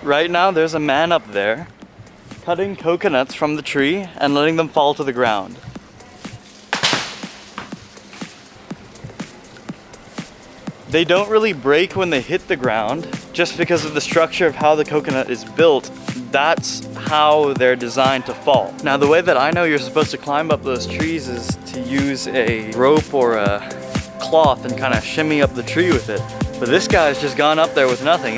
Right now there's a man up there cutting coconuts from the tree and letting them fall to the ground. They don't really break when they hit the ground, just because of the structure of how the coconut is built. That's how they're designed to fall. Now, the way that I know you're supposed to climb up those trees is to use a rope or a cloth and kind of shimmy up the tree with it. But this guy's just gone up there with nothing.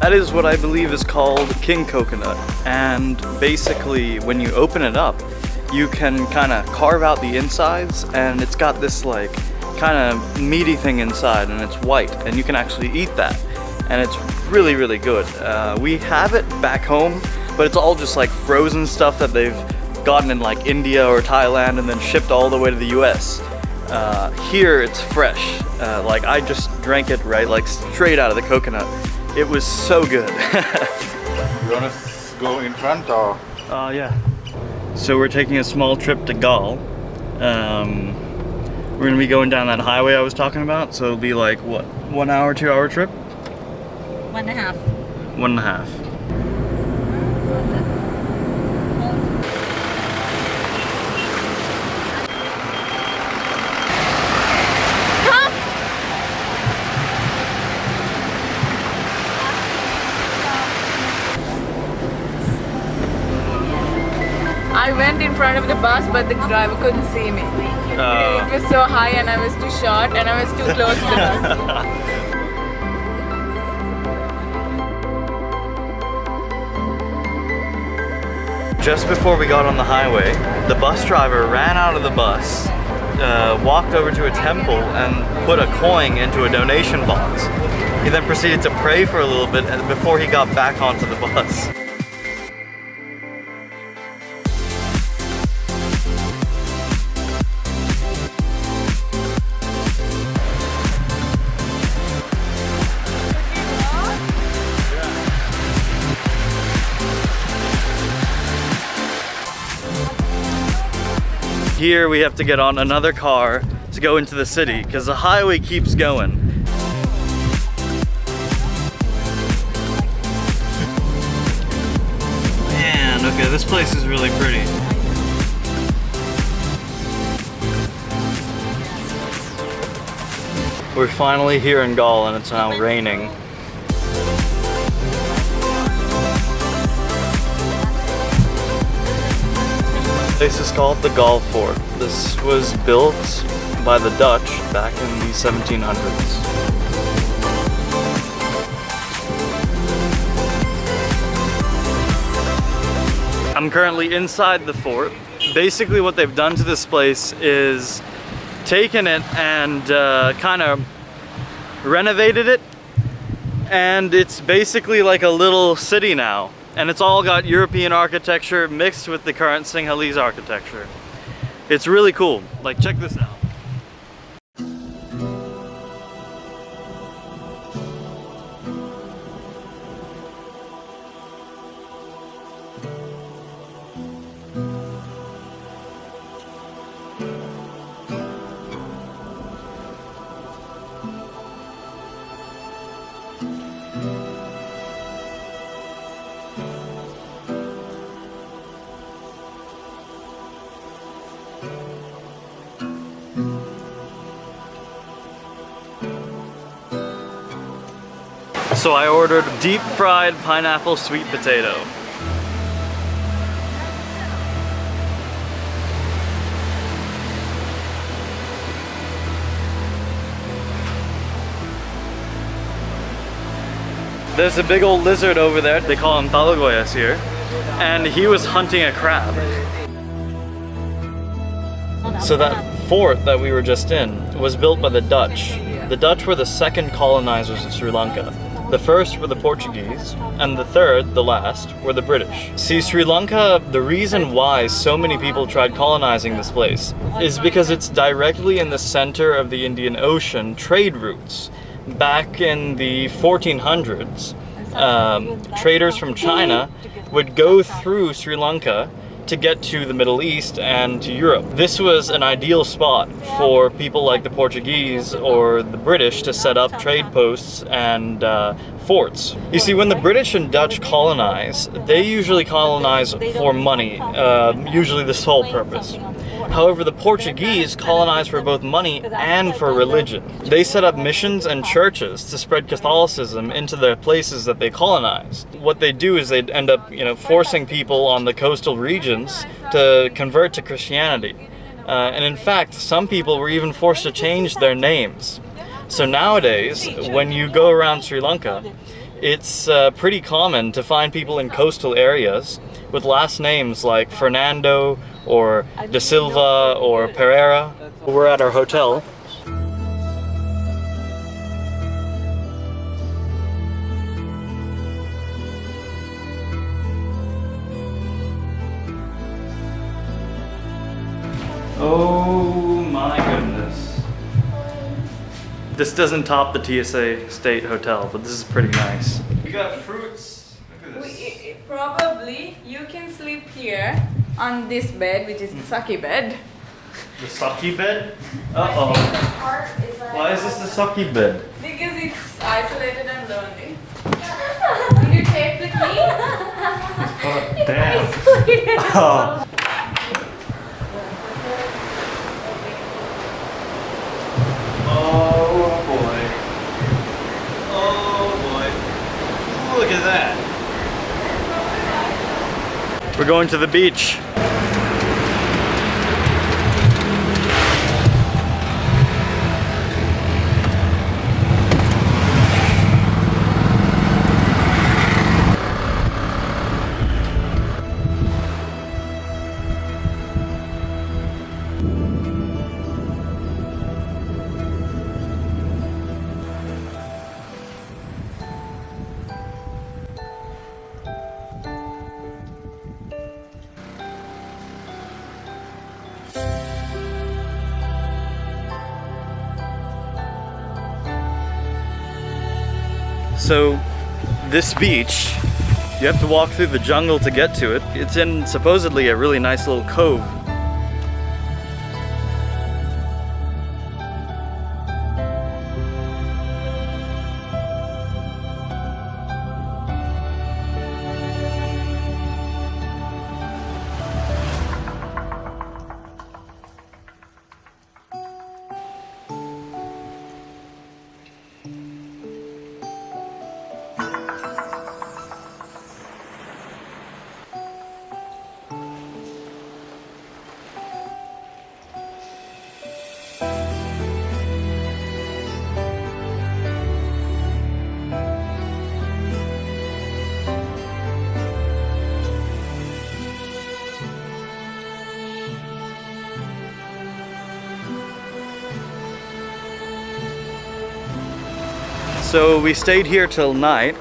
That is what I believe is called king coconut, and basically when you open it up you can kind of carve out the insides, and it's got this like kind of meaty thing inside, and it's white, and you can actually eat that, and it's really good. We have it back home, but it's all just like frozen stuff that they've gotten in like India or Thailand and then shipped all the way to the US. Here it's fresh. Like I just drank it right, like straight out of the coconut. It was so good. You wanna go in front or? Yeah. So we're taking a small trip to Gaul. We're gonna be going down that highway I was talking about, so it'll be like, what, 1 hour, 2 hour trip? 1.5. 1.5. I went in front of the bus, but the driver couldn't see me. It was so high and I was too short and I was too close to the bus. Just before we got on the highway, the bus driver ran out of the bus, walked over to a temple and put a coin into a donation box. He then proceeded to pray for a little bit before he got back onto the bus. Here we have to get on another car to go into the city because the highway keeps going. Man, okay, this place is really pretty. We're finally here in Gaul and it's now raining. This is called the Gaul Fort. This was built by the Dutch back in the 1700s. I'm currently inside the fort. Basically what they've done to this place is taken it and kind of renovated it, and it's basically like a little city now. And it's all got European architecture mixed with the current Sinhalese architecture. It's really cool. Like, check this out. So I ordered deep fried pineapple sweet potato. There's a big old lizard over there, they call him talagoyas here, and he was hunting a crab. So that fort that we were just in was built by the Dutch. The Dutch were the second colonizers of Sri Lanka. The first were the Portuguese, and the third, the last, were the British. See, Sri Lanka, the reason why so many people tried colonizing this place is because it's directly in the center of the Indian Ocean trade routes. Back in the 1400s, traders from China would go through Sri Lanka to get to the Middle East and to Europe. This was an ideal spot for people like the Portuguese or the British to set up trade posts and forts. You see, when the British and Dutch colonize, they usually colonize for money, usually the sole purpose. However, the Portuguese colonized for both money and for religion. They set up missions and churches to spread Catholicism into the places that they colonized. What they do is they'd end up, forcing people on the coastal regions to convert to Christianity. And in fact, some people were even forced to change their names. So nowadays, when you go around Sri Lanka, it's pretty common to find people in coastal areas with last names like Fernando or De Silva or Pereira. We're at our hotel. Oh my goodness. This doesn't top the TSA State Hotel, but this is pretty nice. We got fruits. Look at this. Probably you can sleep here on this bed, which is the sake bed. The sake bed? Uh-oh. Why is this the sake bed? Because it's isolated and lonely. Did you take the key? Oh, damn. Oh. Oh boy. Oh boy. Look at that. We're going to the beach. So this beach, you have to walk through the jungle to get to it. It's in supposedly a really nice little cove. So we stayed here till night,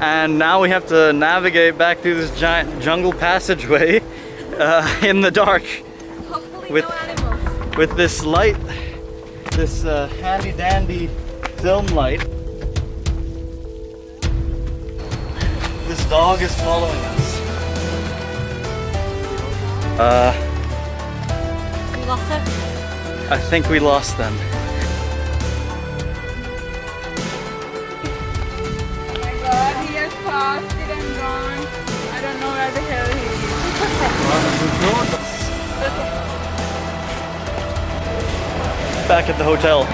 and now we have to navigate back through this giant jungle passageway in the dark. Hopefully no animals. With this light, this handy dandy film light. This dog is following us. We lost them? I think we lost them. Lost it and gone. I don't know where the hell he is. Back at the hotel.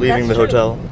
Leaving the That's true. hotel.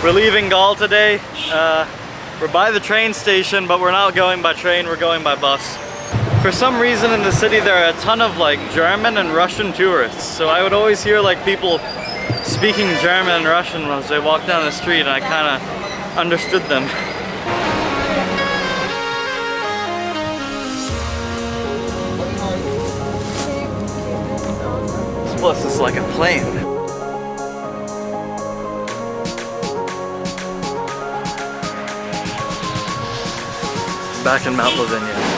We're leaving Gaul today. We're by the train station, but we're not going by train, we're going by bus. For some reason in the city there are a ton of like German and Russian tourists. So I would always hear like people speaking German and Russian as they walk down the street, and I kind of understood them. This bus is like a plane. Back in Mount Lavinia.